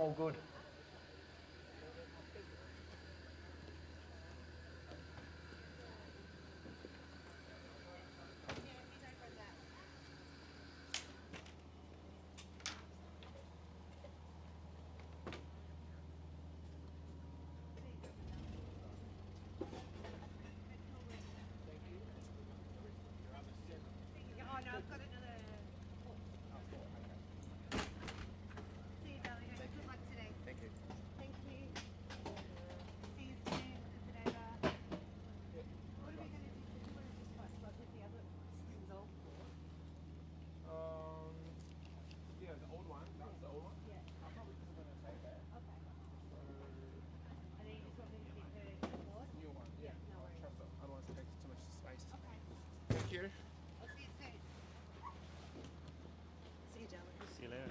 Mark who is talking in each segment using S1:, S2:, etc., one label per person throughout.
S1: I'm all good.
S2: Yeah, the old one. That's the old one. Yeah. I'm probably just going to take that. Okay. And then you just want me to get the new one. Yeah. No worries. Trust it. Otherwise it takes too much space. Okay. Thank you. I'll see you soon. See you, darling.
S1: See you later.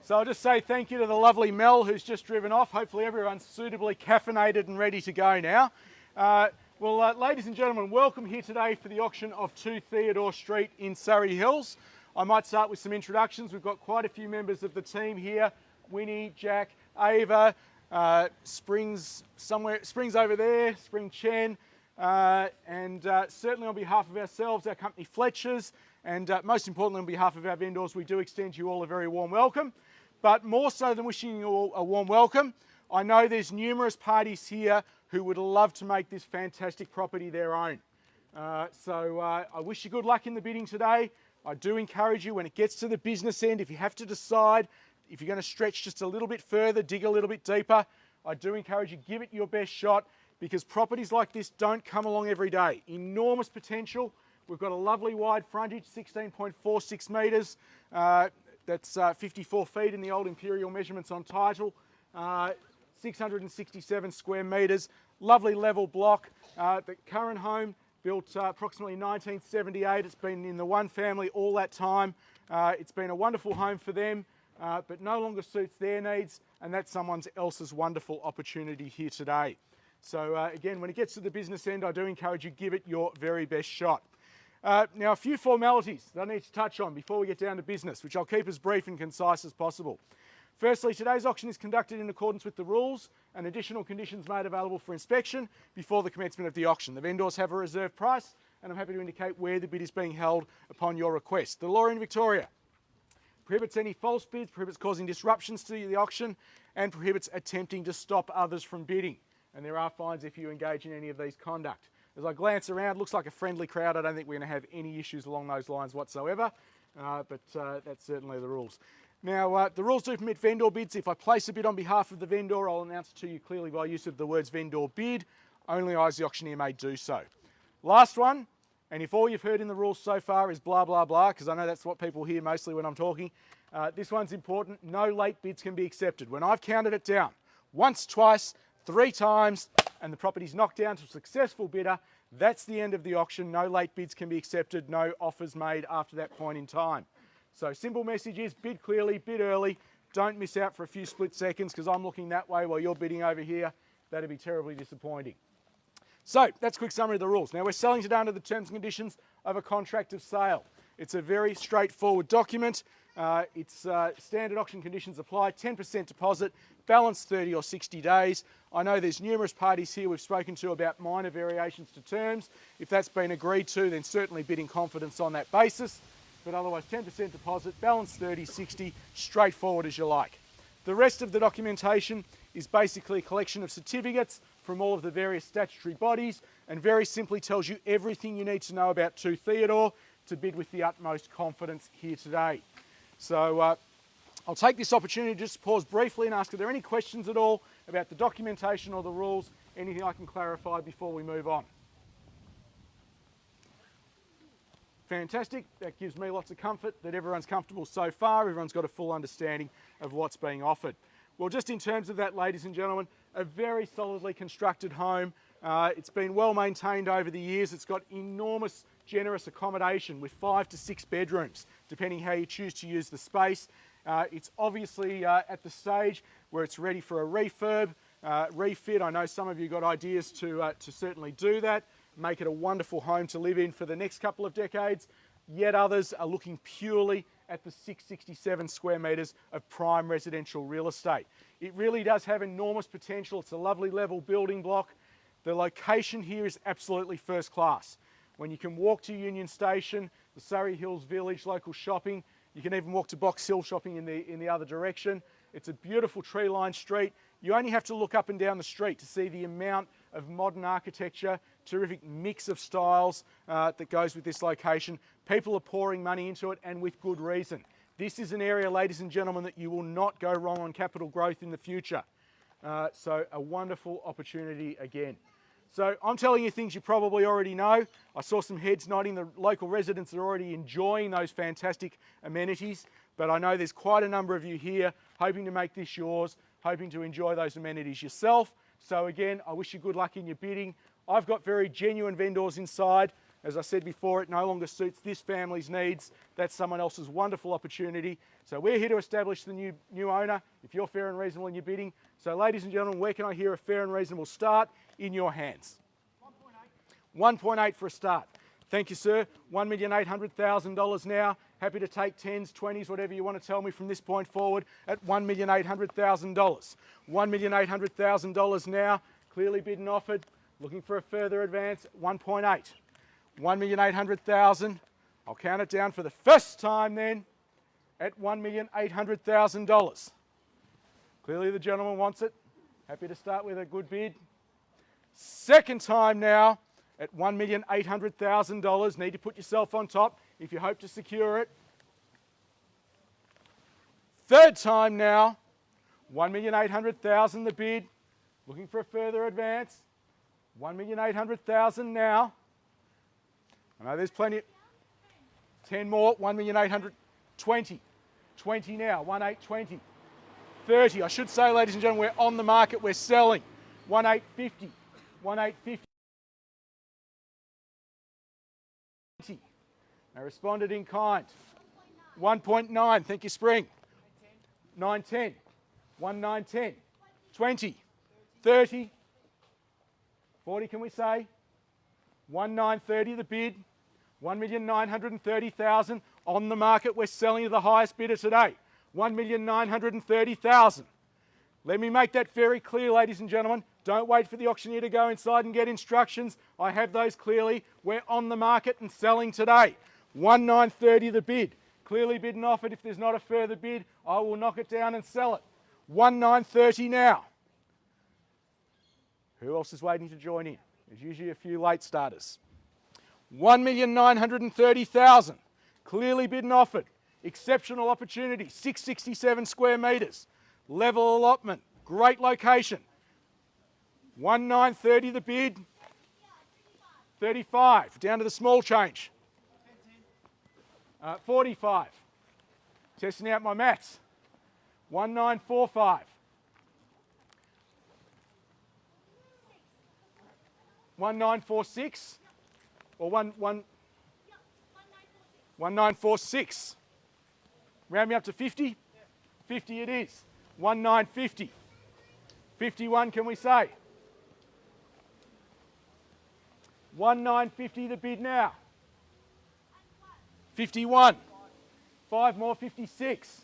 S1: So I'll just say thank you to the lovely Mel who's just driven off. Hopefully everyone's suitably caffeinated and ready to go now. Ladies and gentlemen, welcome here today for the auction of 2 Theodore Street in Surrey Hills. I might start with some introductions. We've got quite a few members of the team here. Winnie, Jack, Ava, Spring's over there, Spring Chen, and certainly on behalf of ourselves, our company Fletchers, and most importantly on behalf of our vendors, we do extend you all a very warm welcome. But more so than wishing you all a warm welcome, I know there's numerous parties here who would love to make this fantastic property their own. I wish you good luck in the bidding today. I do encourage you when it gets to the business end, if you have to decide if you're going to stretch just a little bit further, dig a little bit deeper, I do encourage you, give it your best shot, because properties like this don't come along every day. Enormous potential. We've got a lovely wide frontage, 16.46 metres. That's 54 feet in the old imperial measurements on title. 667 square metres. Lovely level block. The current home, built approximately 1978. It's been in the one family all that time. It's been a wonderful home for them, but no longer suits their needs, and that's someone else's wonderful opportunity here today. So again, when it gets to the business end, I do encourage you, give it your very best shot. Now, a few formalities that I need to touch on before we get down to business, which I'll keep as brief and concise as possible. Firstly, today's auction is conducted in accordance with the rules and additional conditions made available for inspection before the commencement of the auction. The vendors have a reserve price, and I'm happy to indicate where the bid is being held upon your request. The law in Victoria prohibits any false bids, prohibits causing disruptions to the auction, and prohibits attempting to stop others from bidding. And there are fines if you engage in any of these conduct. As I glance around, looks like a friendly crowd. I don't think we're going to have any issues along those lines whatsoever, but that's certainly the rules. Now, the rules do permit vendor bids. If I place a bid on behalf of the vendor, I'll announce it to you clearly by use of the words vendor bid. Only I as the auctioneer may do so. Last one, and if all you've heard in the rules so far is blah, blah, blah, because I know that's what people hear mostly when I'm talking, this one's important. No late bids can be accepted. When I've counted it down, once, twice, 3 times, and the property's knocked down to a successful bidder, that's the end of the auction. No late bids can be accepted, no offers made after that point in time. So simple message is bid clearly, bid early, don't miss out for a few split seconds, because I'm looking that way while you're bidding over here. That'd be terribly disappointing. So that's a quick summary of the rules. Now we're selling today under the terms and conditions of a contract of sale. It's a very straightforward document. It's standard auction conditions apply, 10% deposit, balance 30 or 60 days. I know there's numerous parties here we've spoken to about minor variations to terms. If that's been agreed to, then certainly bid in confidence on that basis. But otherwise 10% deposit, balance 30, 60, straightforward as you like. The rest of the documentation is basically a collection of certificates from all of the various statutory bodies, and very simply tells you everything you need to know about 2 Theodore to bid with the utmost confidence here today. So I'll take this opportunity to just pause briefly and ask, are there any questions at all about the documentation or the rules? Anything I can clarify before we move on? fantastic. That gives me lots of comfort that everyone's comfortable so far. Everyone's got a full understanding of what's being offered. Well, just in terms of that, ladies and gentlemen, a very solidly constructed home. It's been well maintained over the years. It's got enormous, generous accommodation with 5 to 6 bedrooms, depending how you choose to use the space. It's obviously at the stage where it's ready for a refurb, refit. I know some of you got ideas to certainly do that, make it a wonderful home to live in for the next couple of decades. Yet others are looking purely at the 667 square metres of prime residential real estate. It really does have enormous potential. It's a lovely level building block. The location here is absolutely first class. When you can walk to Union Station, the Surrey Hills Village local shopping, you can even walk to Box Hill shopping in the other direction. It's a beautiful tree-lined street. You only have to look up and down the street to see the amount of modern architecture, terrific mix of styles that goes with this location. People are pouring money into it, and with good reason. This is an area, ladies and gentlemen, that you will not go wrong on capital growth in the future. So a wonderful opportunity again. So I'm telling you things you probably already know. I saw some heads nodding. The local residents are already enjoying those fantastic amenities, but I know there's quite a number of you here hoping to make this yours, hoping to enjoy those amenities yourself. So again, I wish you good luck in your bidding. I've got very genuine vendors inside. As I said before, it no longer suits this family's needs. That's someone else's wonderful opportunity. So we're here to establish the new owner, if you're fair and reasonable in your bidding. So ladies and gentlemen, where can I hear a fair and reasonable start? In your hands. 1.8. 1.8 for a start. Thank you, sir. $1,800,000 now. Happy to take 10s, 20s, whatever you want to tell me from this point forward at $1,800,000. $1,800,000 now. Clearly bid and offered. Looking for a further advance. 1.8. 1,800,000. I'll count it down for the first time then at $1,800,000. Clearly the gentleman wants it. Happy to start with a good bid. Second time now at $1,800,000. Need to put yourself on top if you hope to secure it. Third time now, $1,800,000 the bid. Looking for a further advance. $1,800,000 now. I know there's plenty. 10 more, 1,800,000, 20. 20 now, 1,820. 30, I should say, ladies and gentlemen, we're on the market, we're selling. 1,850, 1,850. They responded in kind. 1.9, thank you, Spring. 910, 1,910, 20, 30, 40, can we say? 1,930 the bid, 1,930,000 on the market. We're selling to the highest bidder today, 1,930,000. Let me make that very clear, ladies and gentlemen. Don't wait for the auctioneer to go inside and get instructions. I have those clearly. We're on the market and selling today. 1,930 the bid. Clearly bid and offered. If there's not a further bid, I will knock it down and sell it. 1,930 now. Who else is waiting to join in? There's usually a few late starters. 1,930,000. Clearly bid and offered. Exceptional opportunity. 667 square metres. Level allotment. Great location. 1,930 the bid. 35. Down to the small change. 45. Testing out my maths. 1,945. 1,946 or 1,946. Round me up to 50? 50 it is. 1,950. 51 can we say? 1,950 the bid now. 51. 5 more, 56.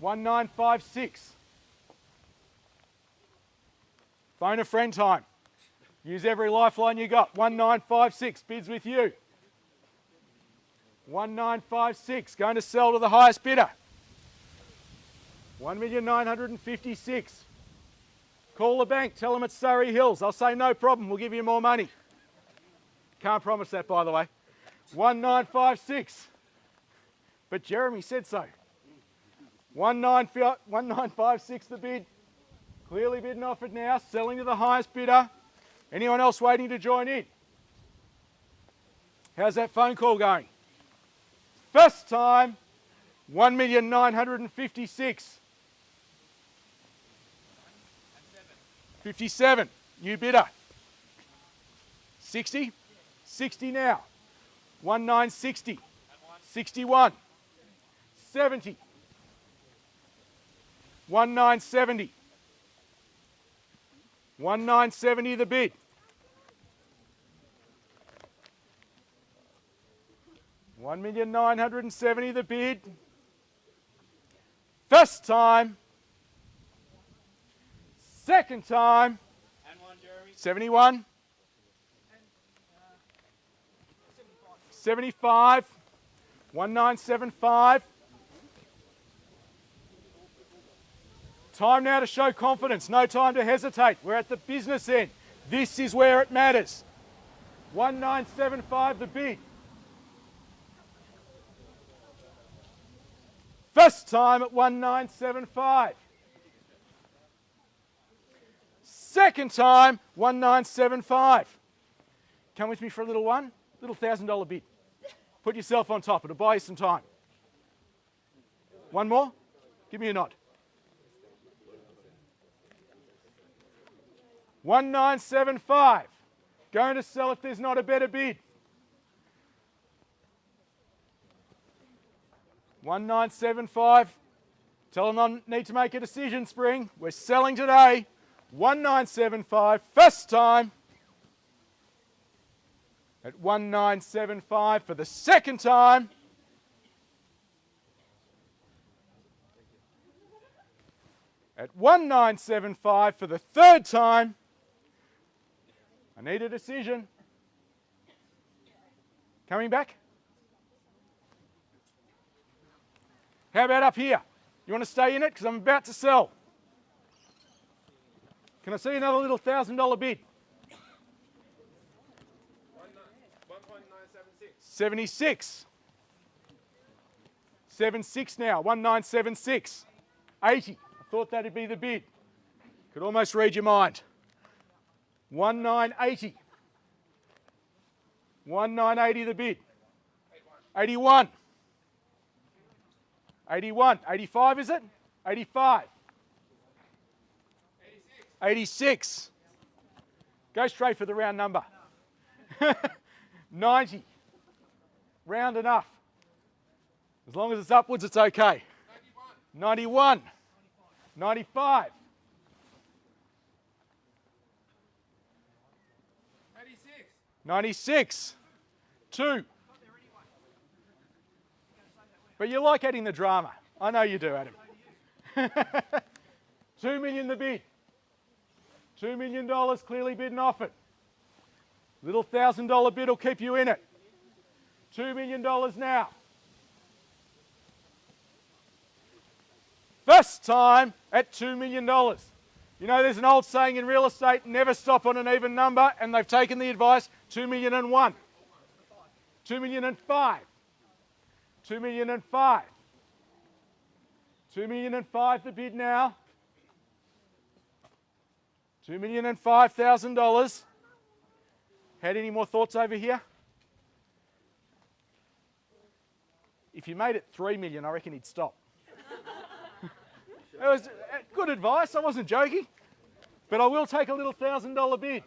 S1: 1,956. Phone a friend time. Use every lifeline you got. 1,956 bids with you. 1,956 going to sell to the highest bidder. 1,956,000. Call the bank. Tell them it's Surrey Hills. I'll say no problem. We'll give you more money. Can't promise that, by the way. 1,956. But Jeremy said so. 1,956 the bid. Clearly bid and offered now, selling to the highest bidder. Anyone else waiting to join in? How's that phone call going? First time, 1,956,000. 57, new bidder. 60, 60 now. 1960, 61, 70, 1970, 1970 the bid. 1,970,000 the bid. First time. Second time.
S2: And one, Jeremy.
S1: 71. 75. 1975. Time now to show confidence. No time to hesitate. We're at the business end. This is where it matters. 1975 the bid. First time at 1975. Second time, 1975. Come with me for a little one. Little $1,000 bid. Put yourself on top. It'll buy you some time. One more? Give me a nod. 1975. Going to sell if there's not a better bid. 1975. Tell them I need to make a decision, Spring. We're selling today. 1975. First time. At 1975 for the second time. At 1975 for the third time. I need a decision. Coming back? How about up here? You want to stay in it? Because I'm about to sell. Can I see another little $1,000 bid?
S2: 1.976.
S1: 76. 76 now. 1976. 80. I thought that'd be the bid. Could almost read your mind. 1980. 1980 the bid. 81. 81. 85 is it? 85. 86. Go straight for the round number. 90. Round enough. As long as it's upwards, it's okay. 91. 95. 96. 2. But you like adding the drama. I know you do, Adam. 2 million the bid. $2 million clearly bid and offered. Little $1,000 bid will keep you in it. $2 million now. First time at $2 million. You know, there's an old saying in real estate, never stop on an even number, and they've taken the advice, 2,000,001. 2,000,005. 2,000,005. 2,000,005 the bid now. $2,005,000. Had any more thoughts over here? If you made it 3 million, I reckon he'd stop. It was good advice, I wasn't joking. But I will take a little $1,000 bid.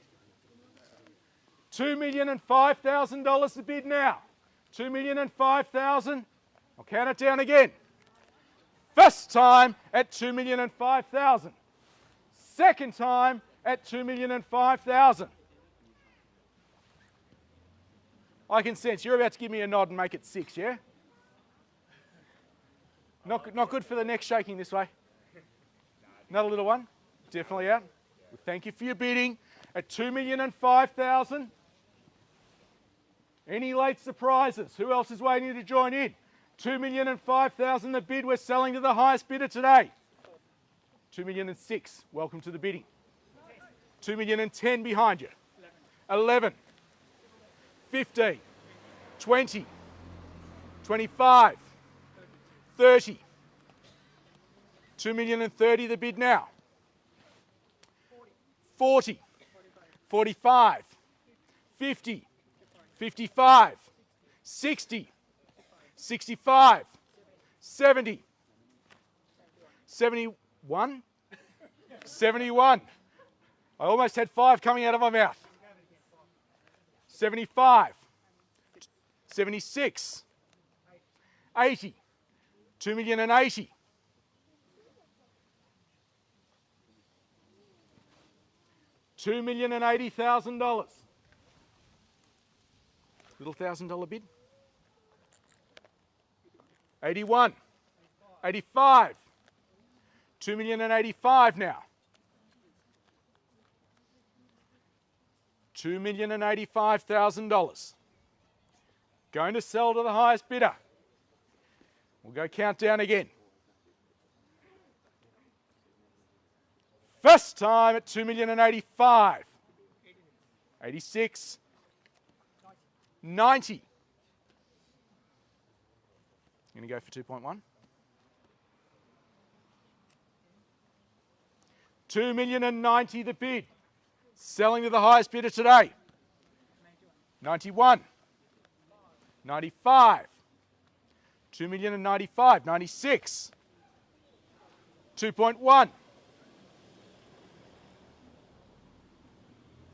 S1: $2,005,000 the bid now. 2,005,000. I'll count it down again. First time at 2,005,000. Second time at 2,005,000. I can sense you're about to give me a nod and make it 6, yeah? Not good for the neck shaking this way. Another little one? Definitely out. Well, thank you for your bidding at 2,005,000. Any late surprises? Who else is waiting to join in? 2,005,000 the bid. We're selling to the highest bidder today. 2,006,000. Welcome to the bidding. 2,010,000 behind you. 11. 15. 20. 25. 30. 2,030,000 the bid now. 40. 45. 50. 55. 60, 65, 70, 71, 71. I almost had 5 coming out of my mouth. 75, 76, 80, 2,080,000. $2,080,000. Little $1,000 bid. 81, 85, 2,085,000 now. $2,085,000. Going to sell to the highest bidder. We'll go countdown again. First time at $2,085,000. 86, 90. Going to go for 2.1. $2,090,000 the bid. Selling to the highest bidder today. 91, 95, 2,095,000, 96, 2.1,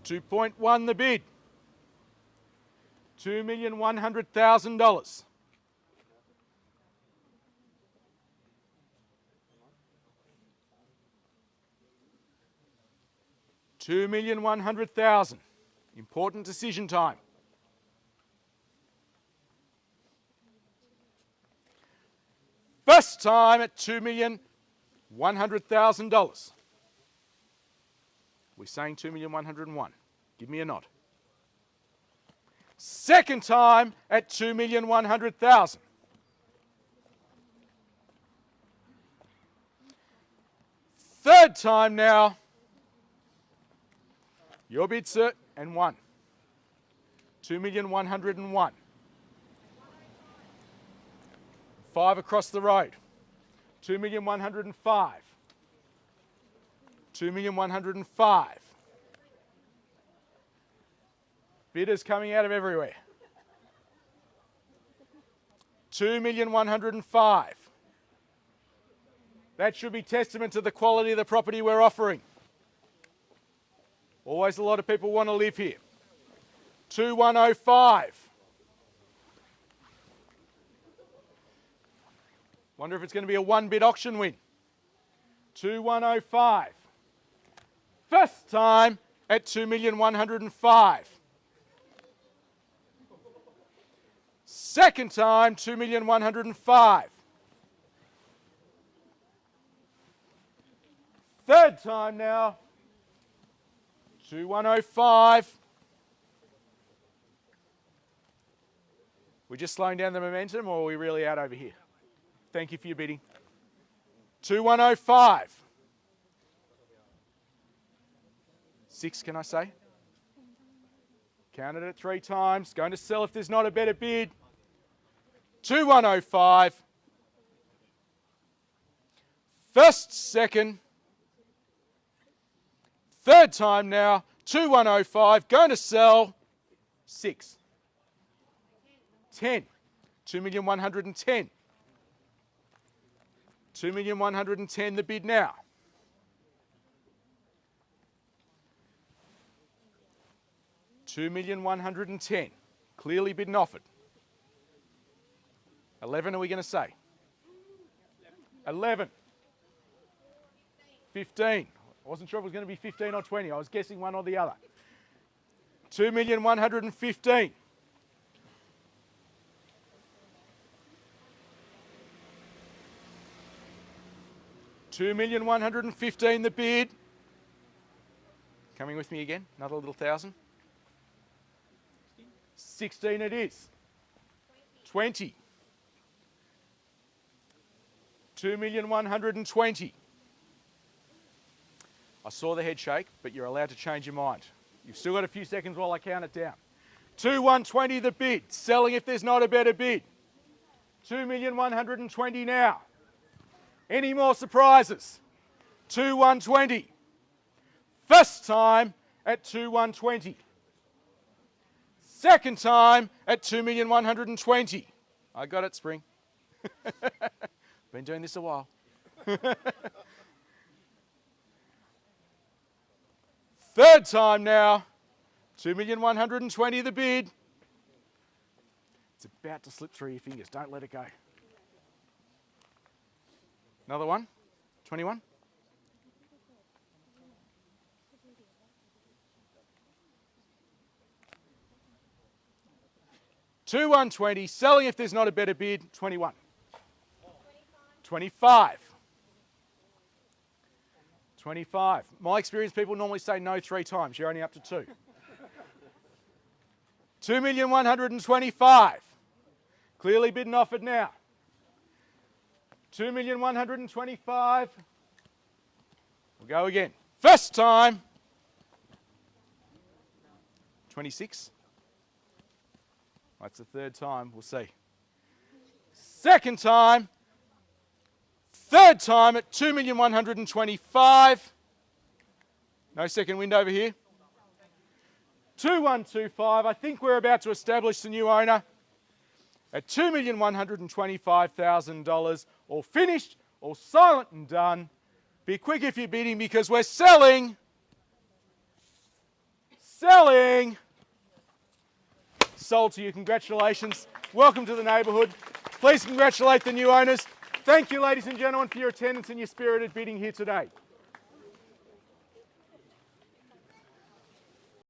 S1: 2.1 the bid, $2,100,000. $2,100,000. Important decision time. First time at $2,100,000. We're saying 2,101,000. Give me a nod. Second time at 2,100,000. Third time now. Your bid, sir, and 1. 2,101,000. 5 across the road. 2,105,000. 2,105,000. Bidders coming out of everywhere. 2,105,000. That should be testament to the quality of the property we're offering. Always a lot of people want to live here. 2,105,000. Wonder if it's going to be a 1-bid auction win. 2,105,000. First time at 2,105,000. Second time, 2,105,000. Third time now, 2,105,000. We're just slowing down the momentum, or are we really out over here? Thank you for your bidding. 2,105,000. 6, can I say? Counted it 3 times. Going to sell if there's not a better bid. 2,105,000. First, second. Third time now, 2,105,000. Going to sell 6. 10. 2,110,000. 2,110,000 the bid now. 2,110,000. Clearly bid and offered. 11 are we going to say? 11. 15. I wasn't sure if it was going to be 15 or 20. I was guessing one or the other. 2,115,000. 2,115,000 the bid. Coming with me again, another little 1,000. 16 it is. 20. 2,120,000. I saw the head shake, but you're allowed to change your mind. You've still got a few seconds while I count it down. 2,120 the bid. Selling if there's not a better bid. 2,120,000 now. Any more surprises? 2,120. First time at 2,120. Second time at 2,120,000. I got it, Spring. Been doing this a while. Third time now, 2,120,000 the bid. It's about to slip through your fingers, don't let it go. Another one, 21. Two 120, selling if there's not a better bid, 21. 25. 25. My experience, people normally say no 3 times. You're only up to 2. 2,125,000. Clearly bid and offered now. 2,125,000. We'll go again. First time. 26. That's the third time. We'll see. Second time. Third time at 2,125,000. No second wind over here. 2,125,000. I think we're about to establish the new owner at $2,125,000. All finished, all silent and done. Be quick if you're bidding because we're selling. Selling. Sold to you. Congratulations. Welcome to the neighbourhood. Please congratulate the new owners. Thank you, ladies and gentlemen, for your attendance and your spirited bidding here today.